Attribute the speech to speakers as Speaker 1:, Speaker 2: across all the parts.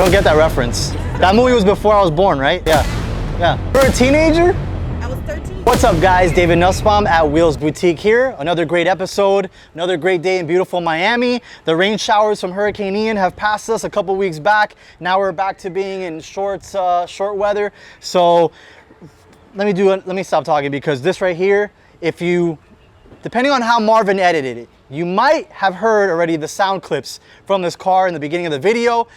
Speaker 1: Don't get that reference. That movie was before I was born, right? Yeah. Yeah. You're a teenager?
Speaker 2: I was 13.
Speaker 1: What's up, guys? David Nussbaum at Wheelsboutique here. Another great episode, another great day in beautiful Miami. The rain showers from Hurricane Ian have passed us a couple weeks back. Now we're back to being in short weather. So let me stop talking, because this right here, depending on how Marvin edited it, you might have heard already the sound clips from this car in the beginning of the video.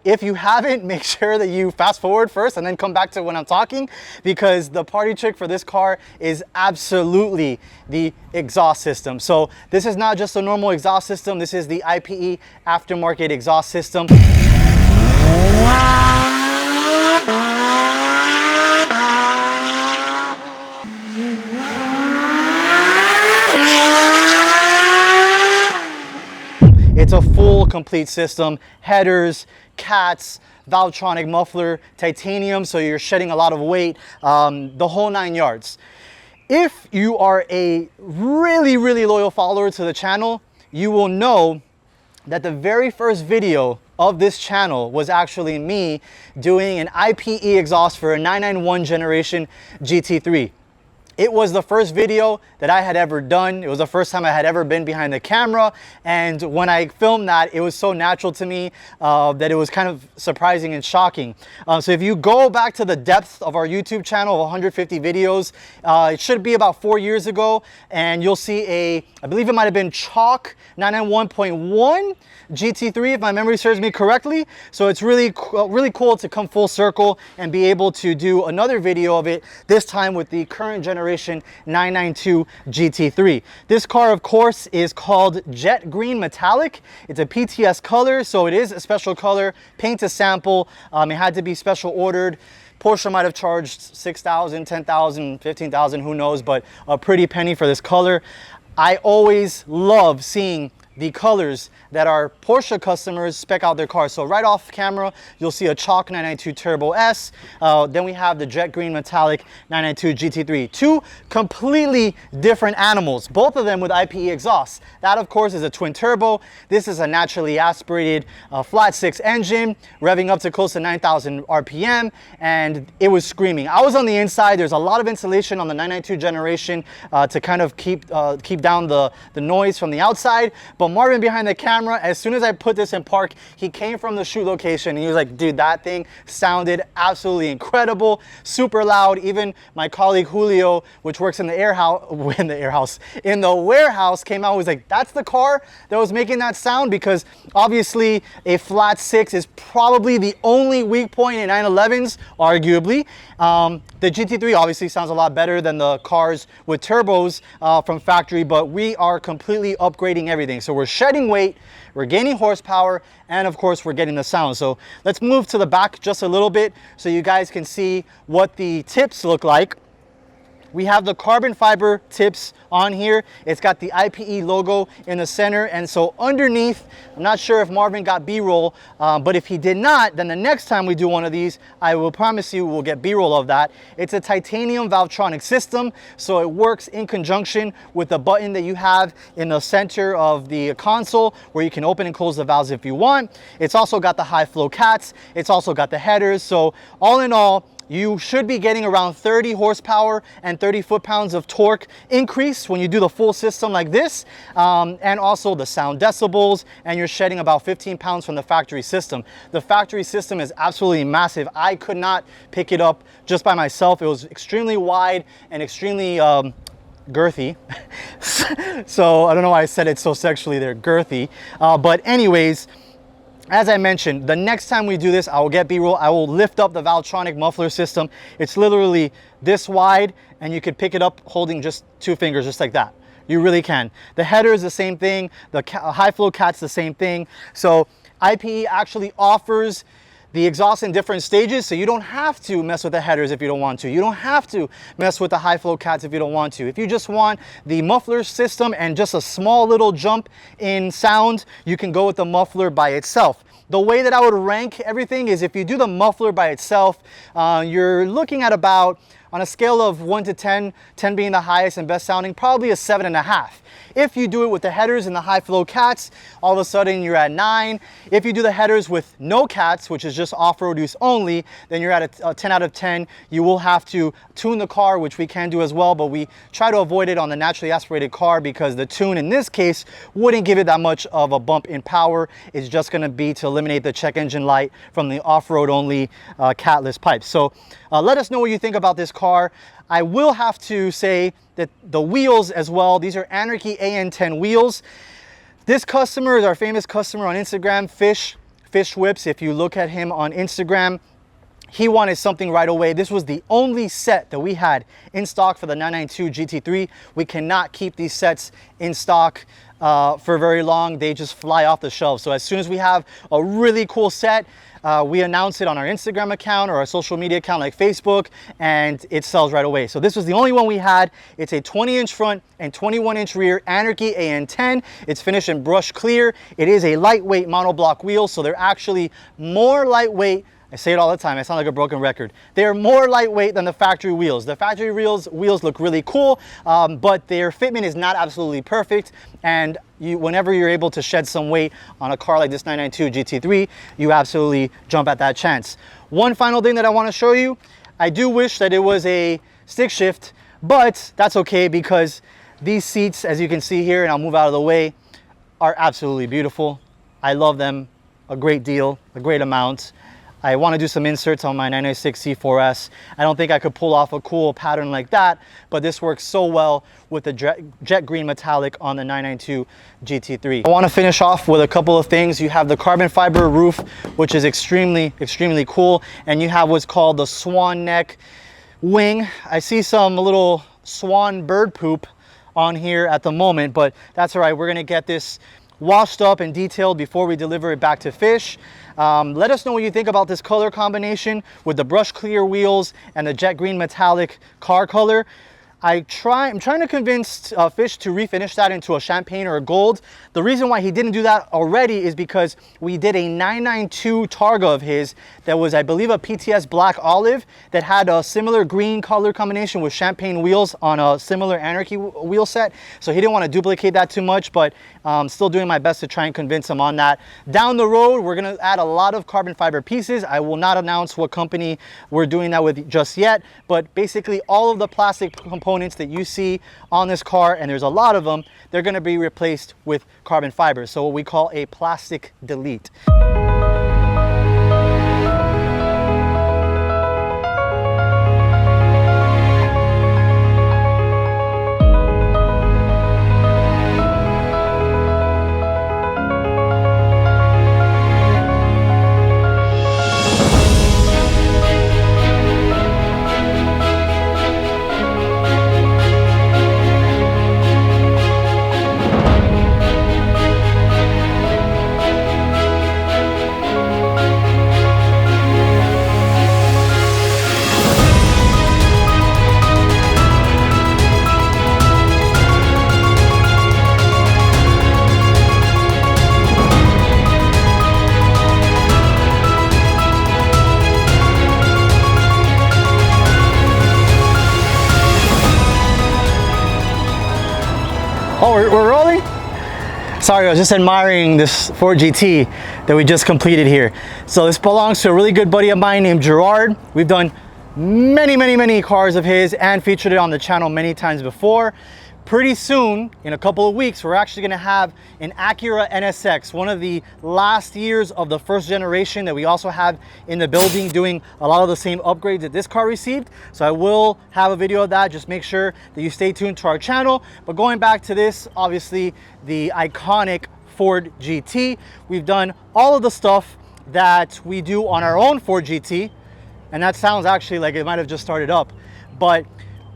Speaker 1: If you haven't, make sure that you fast forward first and then come back to when I'm talking, because the party trick for this car is absolutely the exhaust system. So this is not just a normal exhaust system. This is the IPE aftermarket exhaust system. It's a full, complete system. Headers, cats, Valvetronic muffler, titanium, so you're shedding a lot of weight, the whole 9 yards. If you are a really, really loyal follower to the channel, you will know that the very first video of this channel was actually me doing an IPE exhaust for a 991 generation GT3. It was the first video that I had ever done. It was the first time I had ever been behind the camera. And when I filmed that, it was so natural to me that it was kind of surprising and shocking. So if you go back to the depth of our YouTube channel of 150 videos, it should be about 4 years ago. And you'll see I believe it might have been Chalk 991.1 GT3, if my memory serves me correctly. So it's really cool to come full circle and be able to do another video of it, this time with the current generation 992 GT3. This car, of course, is called Jet Green Metallic. It's a PTS color, so it is a special color, paint to sample. It had to be special ordered. Porsche might have charged 6,000, 10,000, 15,000, who knows, but a pretty penny for this color. I always love seeing the colors that our Porsche customers spec out their cars. So right off camera, you'll see a Chalk 992 Turbo S. Then we have the Jet Green Metallic 992 GT3. Two completely different animals, both of them with IPE exhaust. That, of course, is a twin turbo. This is a naturally aspirated flat six engine, revving up to close to 9,000 RPM, and it was screaming. I was on the inside. There's a lot of insulation on the 992 generation to kind of keep down the noise from the outside. But Marvin behind the camera, as soon as I put this in park, he came from the shoot location and he was like, dude, that thing sounded absolutely incredible, super loud. Even my colleague Julio, which works in the warehouse, came out and was like, that's the car that was making that sound, because obviously a flat six is probably the only weak point in 911s, arguably. The GT3 obviously sounds a lot better than the cars with turbos from factory, but we are completely upgrading everything. So we're shedding weight, we're gaining horsepower, and of course we're getting the sound. So let's move to the back just a little bit so you guys can see what the tips look like. We have the carbon fiber tips on here. It's got the IPE logo in the center, and so underneath, I'm not sure if Marvin got B-roll, but if he did not, then the next time we do one of these, I will promise you we'll get B-roll of that. It's a titanium Valvetronic system, so it works in conjunction with the button that you have in the center of the console, where you can open and close the valves if you want. It's also got the high flow cats. It's also got the headers. So all in all, you should be getting around 30 horsepower and 30 foot-pounds of torque increase when you do the full system like this, and also the sound decibels, and you're shedding about 15 pounds from the factory system. The factory system is absolutely massive. I could not pick it up just by myself. It was extremely wide and extremely girthy. So I don't know why I said it so sexually there, girthy. But anyways, as I mentioned, the next time we do this, I will get B-roll. I will lift up the Valvetronic muffler system. It's literally this wide, and you could pick it up holding just 2 fingers, just like that. You really can. The header is the same thing. The high flow cat's the same thing. So IPE actually offers the exhaust in different stages, so you don't have to mess with the headers if you don't want to. You don't have to mess with the high flow cats if you don't want to. If you just want the muffler system and just a small little jump in sound, you can go with the muffler by itself. The way that I would rank everything is, if you do the muffler by itself, you're looking at about on a scale of 1 to 10, 10 being the highest and best sounding, probably a 7.5. If you do it with the headers and the high flow cats, all of a sudden you're at 9. If you do the headers with no cats, which is just off-road use only, then you're at a 10 out of 10. You will have to tune the car, which we can do as well, but we try to avoid it on the naturally aspirated car because the tune in this case wouldn't give it that much of a bump in power. It's just gonna be to eliminate the check engine light from the off-road only catless pipes. So let us know what you think about this car. I will have to say that the wheels as well, these are Anarchy AN10 wheels. This customer is our famous customer on Instagram, Fish Whips. If you look at him on Instagram, he wanted something right away. This was the only set that we had in stock for the 992 GT3. We cannot keep these sets in stock for very long. They just fly off the shelves. So as soon as we have a really cool set, we announce it on our Instagram account or our social media account like Facebook, and it sells right away. So this was the only one we had. It's a 20-inch front and 21-inch rear Anarchy AN10. It's finished in brushed clear. It is a lightweight monoblock wheel, so they're actually more lightweight. I say it all the time, I sound like a broken record. They're more lightweight than the factory wheels. The factory wheels look really cool, but their fitment is not absolutely perfect. And whenever you're able to shed some weight on a car like this 992 GT3, you absolutely jump at that chance. One final thing that I want to show you, I do wish that it was a stick shift, but that's okay because these seats, as you can see here, and I'll move out of the way, are absolutely beautiful. I love them a great deal, a great amount. I want to do some inserts on my 996 C4S. I don't think I could pull off a cool pattern like that, but this works so well with the jet green metallic on the 992 GT3. I want to finish off with a couple of things. You have the carbon fiber roof, which is extremely cool, and you have what's called the swan neck wing. I see some little swan bird poop on here at the moment, but that's all right. We're going to get this washed up and detailed before we deliver it back to Fish. Let us know what you think about this color combination with the brushed clear wheels and the jet green metallic car color. I'm trying to convince Fish to refinish that into a champagne or a gold. The reason why he didn't do that already is because we did a 992 Targa of his that was, I believe, a PTS black olive that had a similar green color combination with champagne wheels on a similar Anarchy wheel set. So he didn't want to duplicate that too much, but still doing my best to try and convince him on that. Down the road, we're going to add a lot of carbon fiber pieces. I will not announce what company we're doing that with just yet, but basically all of the plastic components that you see on this car, and there's a lot of them, they're going to be replaced with carbon fiber. So what we call a plastic delete. Oh, we're rolling? Sorry, I was just admiring this Ford GT that we just completed here. So this belongs to a really good buddy of mine named Gerard. We've done many cars of his and featured it on the channel many times before. Pretty soon, in a couple of weeks, we're actually gonna have an Acura NSX, one of the last years of the first generation that we also have in the building, doing a lot of the same upgrades that this car received. So I will have a video of that. Just make sure that you stay tuned to our channel. But going back to this, obviously the iconic Ford GT, we've done all of the stuff that we do on our own Ford GT. And that sounds actually like it might have just started up. But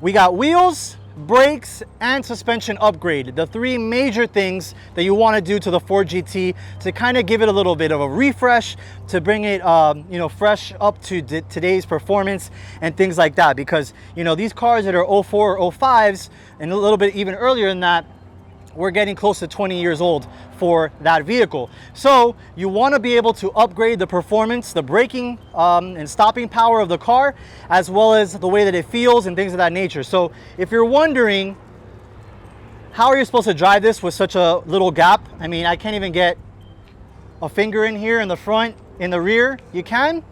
Speaker 1: we got wheels, brakes, and suspension upgrade, the three major things that you want to do to the Ford GT to kind of give it a little bit of a refresh, to bring it fresh up to today's performance and things like that. Because these cars that are 04 or 05s and a little bit even earlier than that, we're getting close to 20 years old for that vehicle. So you want to be able to upgrade the performance, the braking and stopping power of the car, as well as the way that it feels and things of that nature. So if you're wondering, how are you supposed to drive this with such a little gap? I mean, I can't even get a finger in here in the front, in the rear. You can.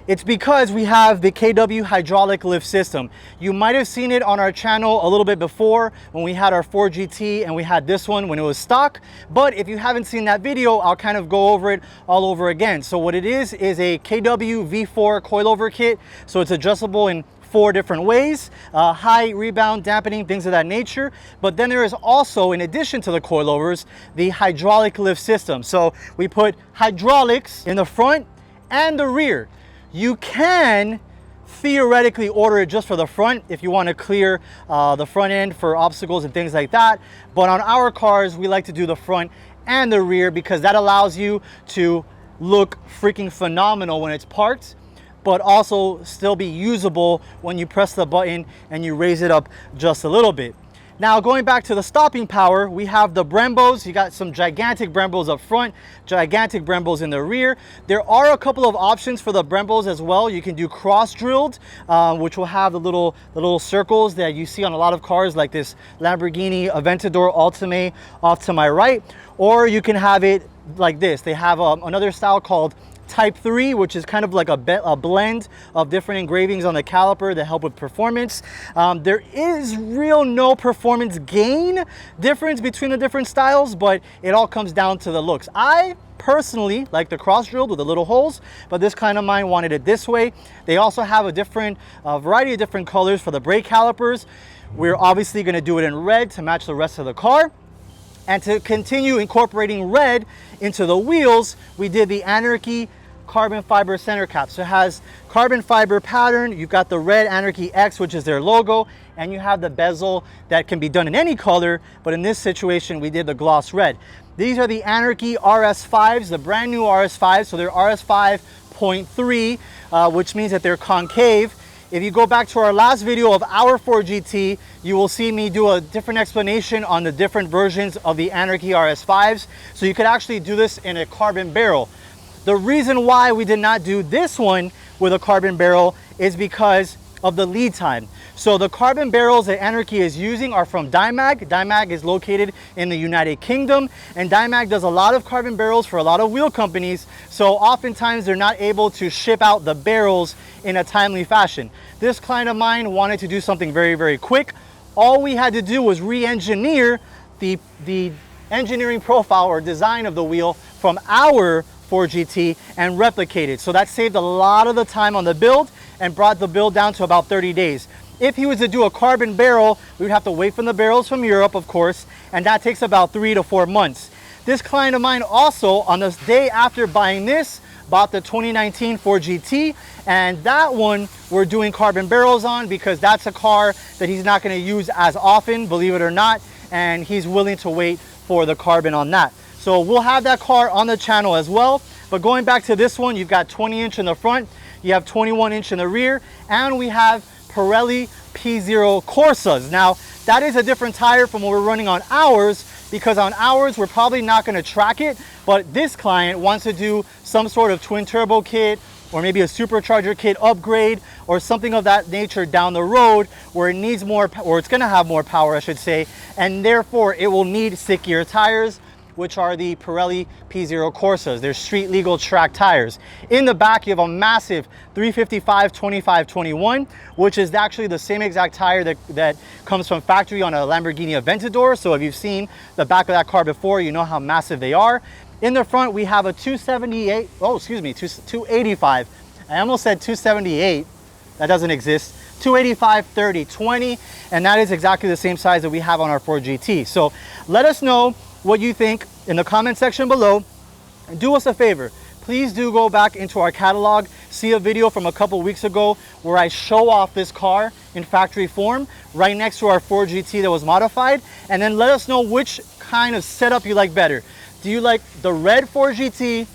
Speaker 1: It's because we have the KW hydraulic lift system. You might have seen it on our channel a little bit before when we had our 4GT and we had this one when it was stock. But if you haven't seen that video, I'll kind of go over it all over again. So what it is a KW V4 coilover kit. So it's adjustable in 4 different ways, high rebound, dampening, things of that nature. But then there is also, in addition to the coilovers, the hydraulic lift system. So we put hydraulics in the front and the rear. You can theoretically order it just for the front if you want to clear the front end for obstacles and things like that. But on our cars, we like to do the front and the rear because that allows you to look freaking phenomenal when it's parked, but also still be usable when you press the button and you raise it up just a little bit. Now, going back to the stopping power, we have the Brembos. You got some gigantic Brembos up front, gigantic Brembos in the rear. There are a couple of options for the Brembos as well. You can do cross-drilled, which will have the little circles that you see on a lot of cars, like this Lamborghini Aventador Ultimate off to my right. Or you can have it like this. They have another style called Type 3, which is kind of like a blend of different engravings on the caliper that help with performance. There is no performance gain difference between the different styles, but it all comes down to the looks. I personally like the cross-drilled with the little holes, but this client of mine wanted it this way. They also have a variety of different colors for the brake calipers. We're obviously going to do it in red to match the rest of the car. And to continue incorporating red into the wheels, we did the Anarchy carbon fiber center cap. So it has carbon fiber pattern. You've got the red Anarchy X, which is their logo, and you have the bezel that can be done in any color, but in this situation we did the gloss red. These are the Anarchy RS5s, the brand new RS5s. So they're RS 5.3, which means that they're concave. If you go back to our last video of our 4GT, you will see me do a different explanation on the different versions of the Anarchy RS5s. So you could actually do this in a carbon barrel. The reason why we did not do this one with a carbon barrel is because of the lead time. So the carbon barrels that Anarchy is using are from Dimag. Dimag is located in the United Kingdom, and Dimag does a lot of carbon barrels for a lot of wheel companies. So oftentimes they're not able to ship out the barrels in a timely fashion. This client of mine wanted to do something very, very quick. All we had to do was re-engineer the engineering profile or design of the wheel from our 4GT and replicate it. So that saved a lot of the time on the build and brought the build down to about 30 days. If he was to do a carbon barrel, we would have to wait for the barrels from Europe, of course, and that takes about 3 to 4 months. This client of mine also, on the day after buying this, bought the 2019 4GT, and that one we're doing carbon barrels on because that's a car that he's not going to use as often, believe it or not, and he's willing to wait for the carbon on that. So we'll have that car on the channel as well. But going back to this one, you've got 20-inch in the front, you have 21-inch in the rear, and we have Pirelli P0 Corsas. Now, that is a different tire from what we're running on ours, because on ours, we're probably not going to track it, but this client wants to do some sort of twin turbo kit or maybe a supercharger kit upgrade or something of that nature down the road where it needs more, or it's going to have more power, I should say, and therefore it will need stickier tires, which are the Pirelli P0 Corsas. They're street legal track tires. In the back, you have a massive 355/25/21, which is actually the same exact tire that comes from factory on a Lamborghini Aventador. So if you've seen the back of that car before, you know how massive they are. In the front, we have a 285. I almost said 278. That doesn't exist. 285/30/20, and that is exactly the same size that we have on our 4GT. So let us know what you think in the comment section below. And do us a favor, please do go back into our catalog, see a video from a couple weeks ago where I show off this car in factory form right next to our 4GT that was modified, and then let us know which kind of setup you like better. Do you like the red 4GT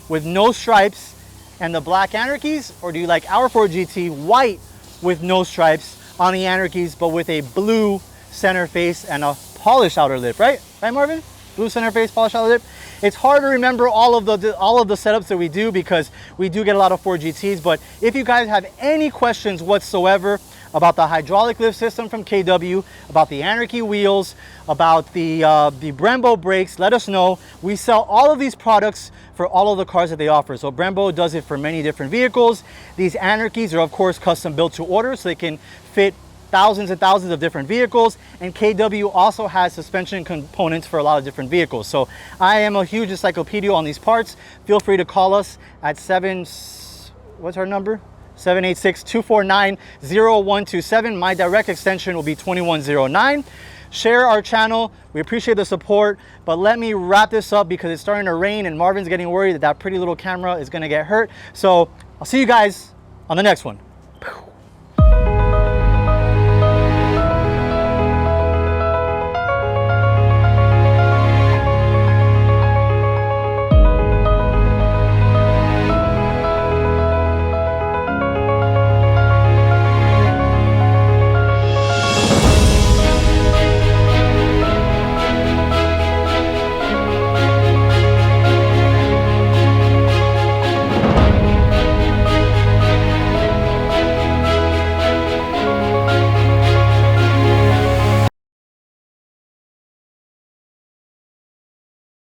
Speaker 1: with no stripes and the black Anarchies, or do you like our 4GT white with no stripes on the Anarchies but with a blue center face and a polished outer lip, right? Right, Marvin? Blue center face, polished outer lip. It's hard to remember all of the setups that we do because we do get a lot of Ford GTs. But if you guys have any questions whatsoever about the hydraulic lift system from KW, about the Anarchy wheels, about the Brembo brakes, let us know. We sell all of these products for all of the cars that they offer. So Brembo does it for many different vehicles. These Anarchies are of course custom built to order, so they can fit thousands and thousands of different vehicles, and KW also has suspension components for a lot of different vehicles. So I am a huge encyclopedia on these parts. Feel free to call us at what's our number? 786-249-0127. My direct extension will be 2109. Share our channel. We appreciate the support, but let me wrap this up because it's starting to rain and Marvin's getting worried that that pretty little camera is going to get hurt. So I'll see you guys on the next one.